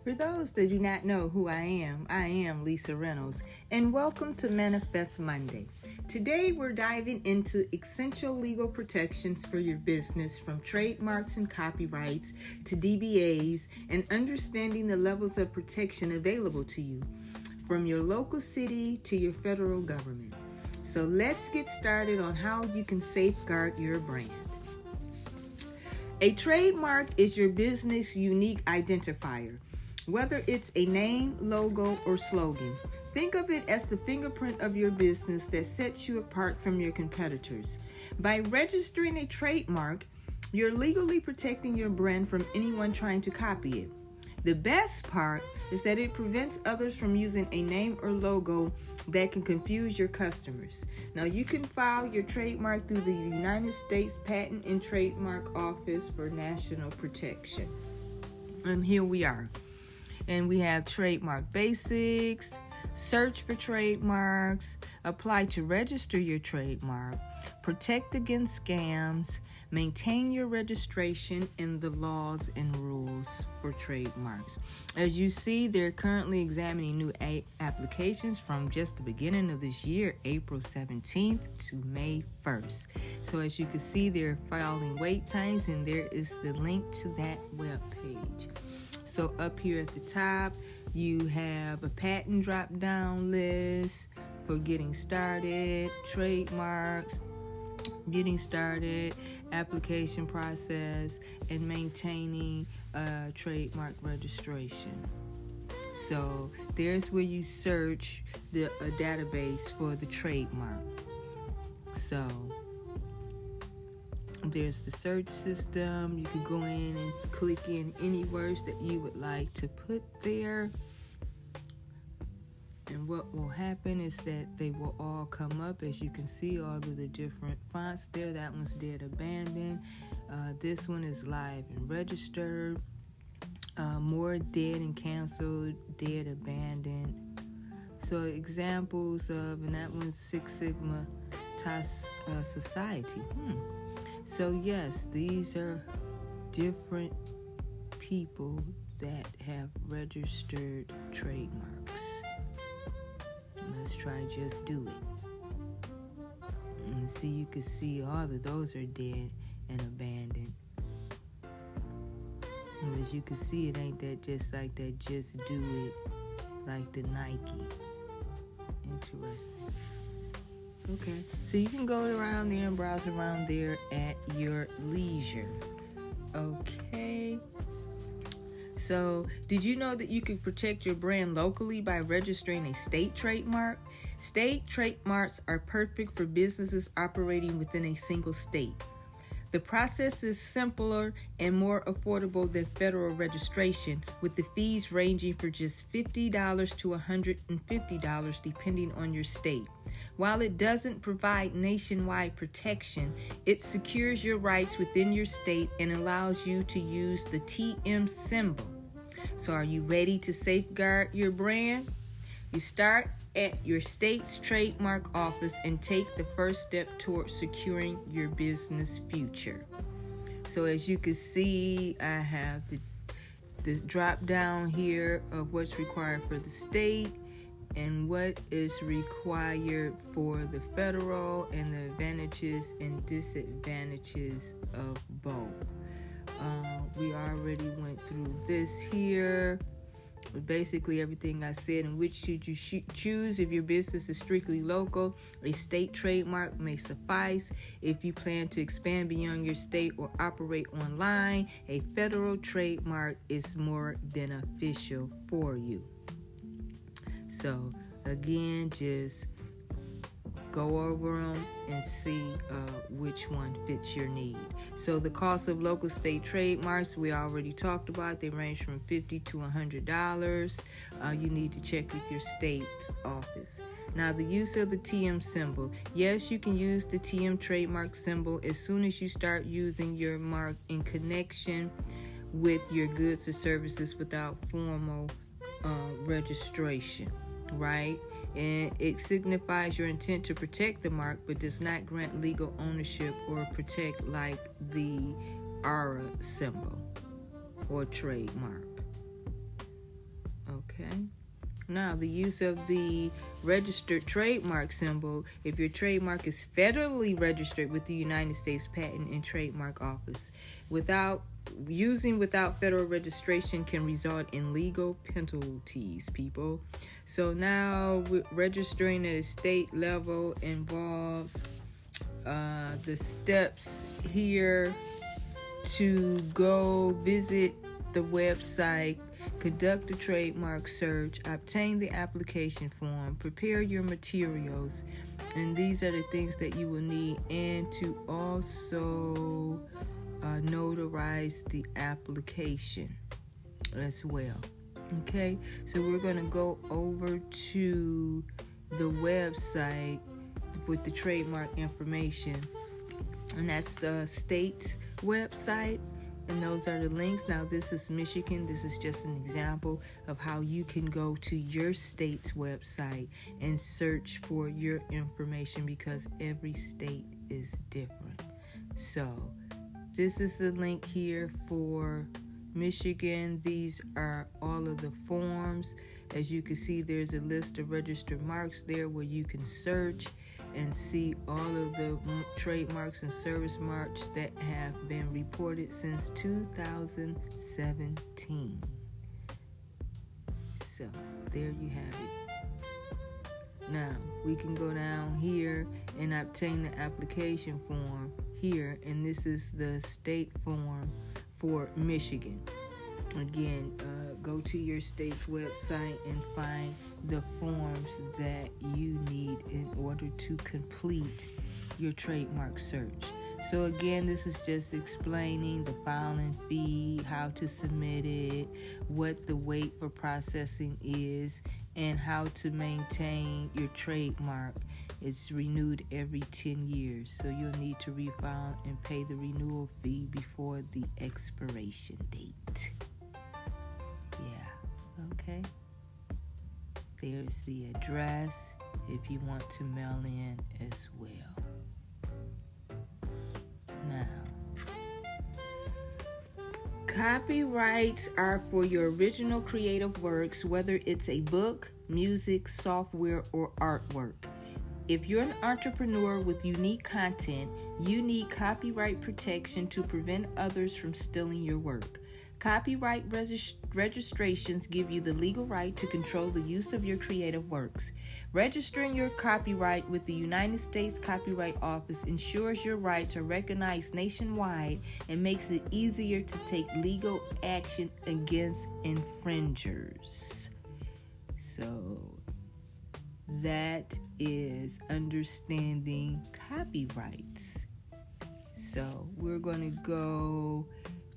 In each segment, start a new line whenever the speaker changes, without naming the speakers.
For those that do not know who I am Lisa Reynolds, and welcome to Manifest Monday. Today we're diving into essential legal protections for your business, from trademarks and copyrights to DBAs, and understanding the levels of protection available to you, from your local city to your federal government. So let's get started on how you can safeguard your brand. A trademark is your business unique identifier. Whether it's a name, logo, or slogan, think of it as the fingerprint of your business that sets you apart from your competitors. By registering a trademark, you're legally protecting your brand from anyone trying to copy it. The best part is that it prevents others from using a name or logo that can confuse your customers. Now, you can file your trademark through the United States Patent and Trademark Office for national protection. And here we are. And we have trademark basics, search for trademarks, apply to register your trademark, protect against scams, maintain your registration, and the laws and rules for trademarks. As you see, they're currently examining new applications from just the beginning of this year, April 17th to May 1st. So as you can see, they're filing wait times, and there is the link to that web page. So up here at the top, you have a patent drop-down list for getting started, trademarks, getting started, application process, and maintaining trademark registration. So there's where you search a database for the trademark. So there's the search system. You can go in and click in any words that you would like to put there. And what will happen is that they will all come up. As you can see, all of the different fonts there. That one's dead abandoned. This one is live and registered. More dead and canceled, dead abandoned. So examples of, and that one's Six Sigma TAS Society. So yes, these are different people that have registered trademarks. Let's try Just Do It. And see, you can see all of those are dead and abandoned. And as you can see, it ain't that just like that Just Do It like the Nike. Interesting. Okay, so you can go around there and browse around there at your leisure. Okay. So, did you know that you can protect your brand locally by registering a state trademark? State trademarks are perfect for businesses operating within a single state. The process is simpler and more affordable than federal registration, with the fees ranging from just $50 to $150 depending on your state. While it doesn't provide nationwide protection, it secures your rights within your state and allows you to use the TM symbol. So are you ready to safeguard your brand? You start at your state's trademark office and take the first step towards securing your business future. So as you can see, I have the drop down here of what's required for the state and what is required for the federal, and the advantages and disadvantages of both. We already went through this here. Basically everything I said. And which should you choose? If your business is strictly local, a state trademark may suffice. If you plan to expand beyond your state or operate online, a federal trademark is more beneficial for you. So again, just go over them and see which one fits your need. So the cost of local state trademarks, we already talked about. They range from $50 to $100. You need to check with your state's office. Now, the use of the TM symbol. Yes, you can use the TM trademark symbol as soon as you start using your mark in connection with your goods or services without formal registration, right? And it signifies your intent to protect the mark, but does not grant legal ownership or protect like the ARA symbol or trademark. Now, the use of the registered trademark symbol. If your trademark is federally registered with the United States Patent and Trademark Office, without federal registration can result in legal penalties, people. So now registering at a state level involves the steps here to go visit the website, conduct a trademark search, obtain the application form, prepare your materials, and these are the things that you will need, and to also notarize the application as well. Okay, so we're going to go over to the website with the trademark information, and that's the state's website, and those are the links. Now, this is Michigan. This is just an example of how you can go to your state's website and search for your information, because every state is different. So this is the link here for Michigan. These are all of the forms. As you can see, there's a list of registered marks there where you can search and see all of the trademarks and service marks that have been reported since 2017. So there you have it. Now we can go down here and obtain the application form here, and this is the state form for Michigan. Again, go to your state's website and find the forms that you need in order to complete your trademark search. So again, this is just explaining the filing fee, how to submit it, what the wait for processing is, and how to maintain your trademark. It's renewed every 10 years, so you'll need to refile and pay the renewal fee before the expiration date. Yeah, okay. There's the address if you want to mail in as well. Now, copyrights are for your original creative works, whether it's a book, music, software, or artwork. If you're an entrepreneur with unique content, you need copyright protection to prevent others from stealing your work. Copyright registrations give you the legal right to control the use of your creative works. Registering your copyright with the United States Copyright Office ensures your rights are recognized nationwide and makes it easier to take legal action against infringers. So that is understanding copyrights. So we're going to go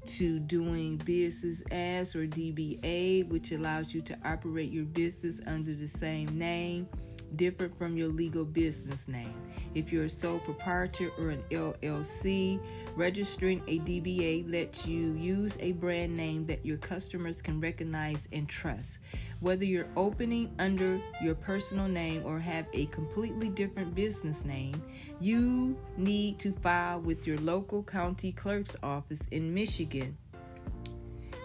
to doing business as, or DBA, which allows you to operate your business under the same name, different from your legal business name. If you're a sole proprietor or an LLC, registering a DBA lets you use a brand name that your customers can recognize and trust. Whether you're opening under your personal name or have a completely different business name, you need to file with your local county clerk's office in Michigan.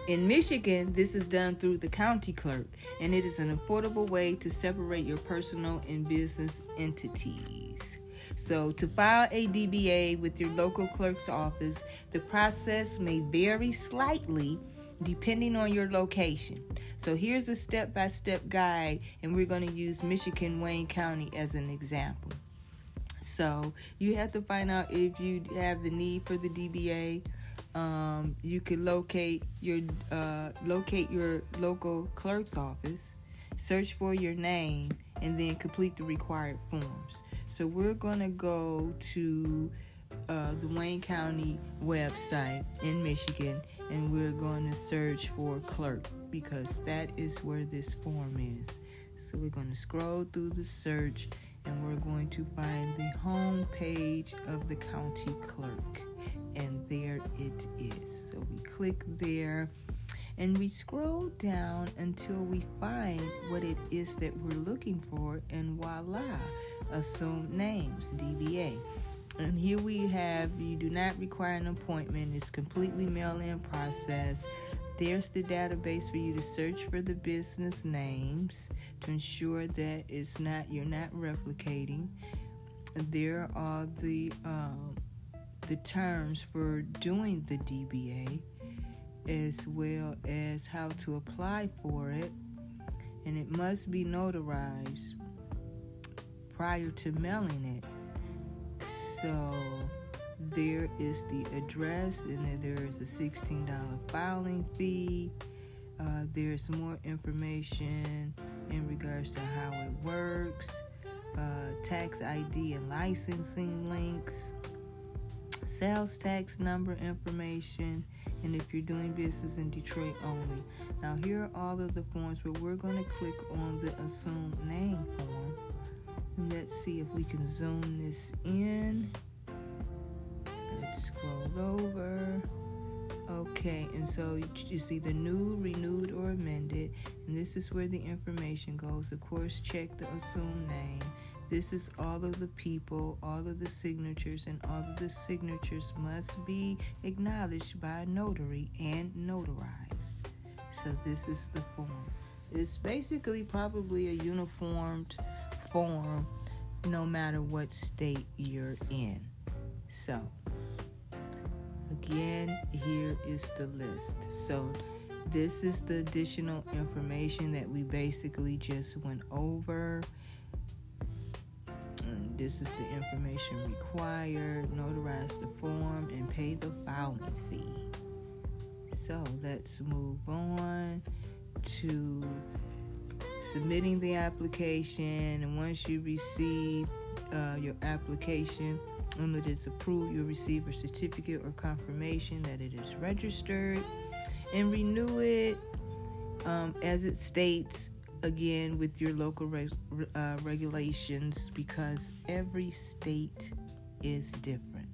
In Michigan, this is done through the county clerk, and it is an affordable way to separate your personal and business entities. So to file a DBA with your local clerk's office, the process may vary slightly depending on your location. So here's a step-by-step guide, and we're going to use Michigan, Wayne County as an example. So you have to find out if you have the need for the DBA. You can locate your local clerk's office, search for your name, and then complete the required forms. So we're going to go to the Wayne County website in Michigan, and we're going to search for clerk, because that is where this form is. So we're going to scroll through the search, and we're going to find the home page of the county clerk, and there it is. So we click there, and we scroll down until we find what it is that we're looking for, and voila, assumed names, DBA. And here we have, you do not require an appointment. It's completely mail-in process. There's the database for you to search for the business names to ensure that you're not replicating. There are the terms for doing the DBA, as well as how to apply for it, and it must be notarized prior to mailing it. So there is the address, and then there is a $16 filing fee. There's more information in regards to how it works, tax ID and licensing links, sales tax number information, and if you're doing business in Detroit only. Now here are all of the forms, but we're going to click on the assumed name form, and let's see if we can zoom this in. Let's scroll over. Okay, and so you see the new, renewed, or amended, and this is where the information goes. Of course, check the assumed name. This is all of the people, all of the signatures, and all of the signatures must be acknowledged by a notary and notarized. So this is the form. It's basically probably a uniformed form no matter what state you're in. So again, here is the list. So this is the additional information that we basically just went over. And this is the information required. Notarize the form and pay the filing fee. So let's move on to submitting the application. And once you receive your application, when it is approved, you'll receive a certificate or confirmation that it is registered, and renew it as it states, again, with your local regulations, because every state is different.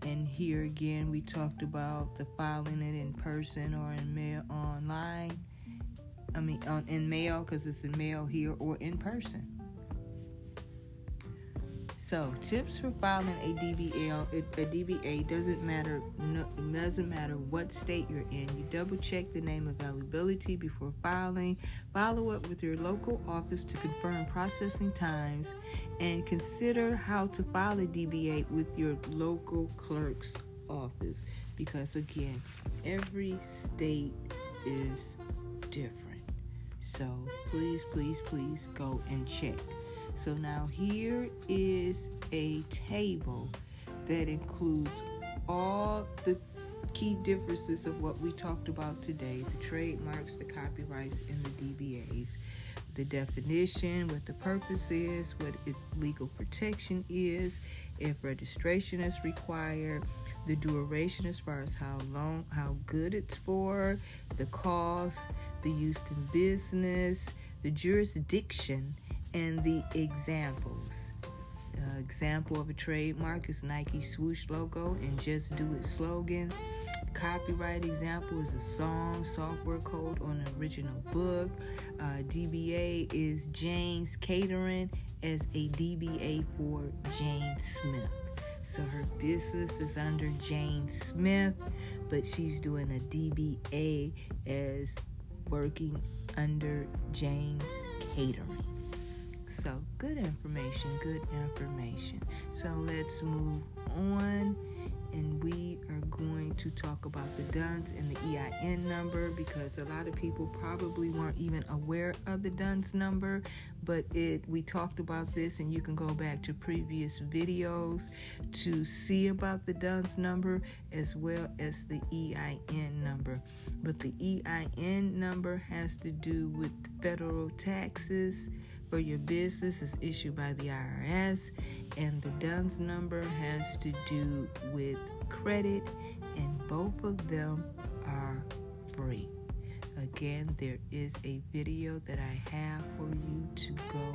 And here again, we talked about the filing it in person or in mail online. In mail, because it's in mail here, or in person. So, tips for filing a DBA doesn't matter what state you're in. You double check the name availability before filing. Follow up with your local office to confirm processing times, and consider how to file a DBA with your local clerk's office, because again, every state is different. So please go and check. So now here is a table that includes all the key differences of what we talked about today: the trademarks, the copyrights, and the DBAs. The definition, what the purpose is, what its legal protection is, if registration is required, the duration as far as how good it's for, the cost, the use in business, the jurisdiction, and the examples. Example of a trademark is Nike swoosh logo and just do it slogan. Copyright example is a song, software code on an original book. DBA is Jane's Catering as a DBA for Jane Smith. So her business is under Jane Smith, but she's doing a DBA as working under Jane's Catering. So good information. So let's move on, and we are going to talk about the DUNS and the EIN number, because a lot of people probably weren't even aware of the DUNS number, but we talked about this, and you can go back to previous videos to see about the DUNS number as well as the EIN number. But the EIN number has to do with federal taxes for your business. Is issued by the IRS, and the DUNS number has to do with credit, and both of them are free. Again, there is a video that I have for you to go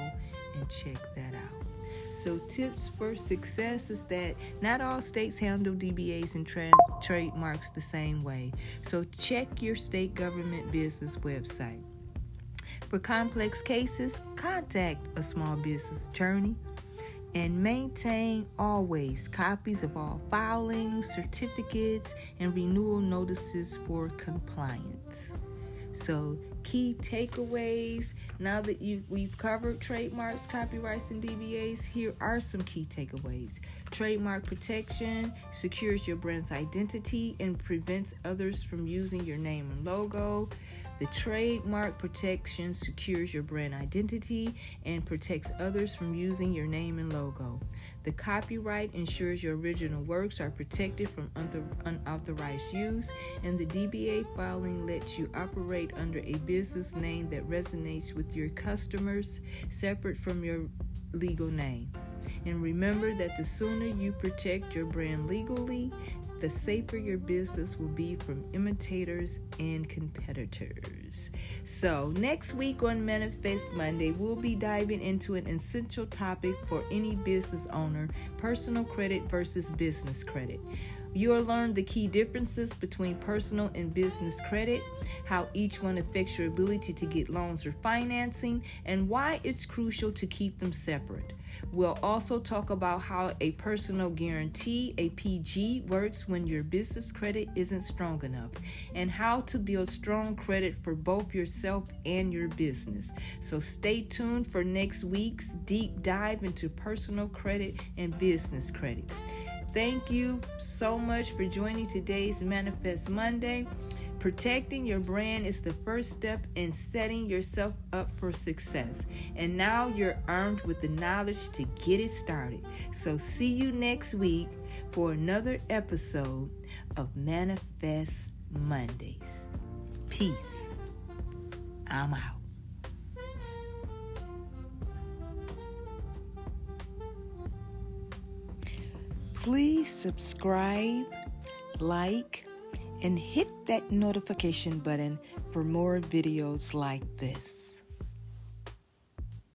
and check that out. So tips for success is that not all states handle DBAs and trademarks the same way. So check your state government business website. For complex cases, contact a small business attorney. And maintain always copies of all filings, certificates, and renewal notices for compliance. So, key takeaways. Now that we've covered trademarks, copyrights, and DBAs, here are some key takeaways. Trademark protection secures your brand's identity and prevents others from using your name and logo. The trademark protection secures your brand identity and protects others from using your name and logo. The copyright ensures your original works are protected from unauthorized use, and the DBA filing lets you operate under a business name that resonates with your customers, separate from your legal name. And remember that the sooner you protect your brand legally, the safer your business will be from imitators and competitors. So next week on Manifest Monday, we'll be diving into an essential topic for any business owner: personal credit versus business credit. You'll learn the key differences between personal and business credit, how each one affects your ability to get loans or financing, and why it's crucial to keep them separate. We'll also talk about how a personal guarantee, a PG, works when your business credit isn't strong enough, and how to build strong credit for both yourself and your business. So stay tuned for next week's deep dive into personal credit and business credit. Thank you so much for joining today's Manifest Monday. Protecting your brand is the first step in setting yourself up for success. And now you're armed with the knowledge to get it started. So see you next week for another episode of Manifest Mondays. Peace. I'm out. Please subscribe, like, and hit that notification button for more videos like this.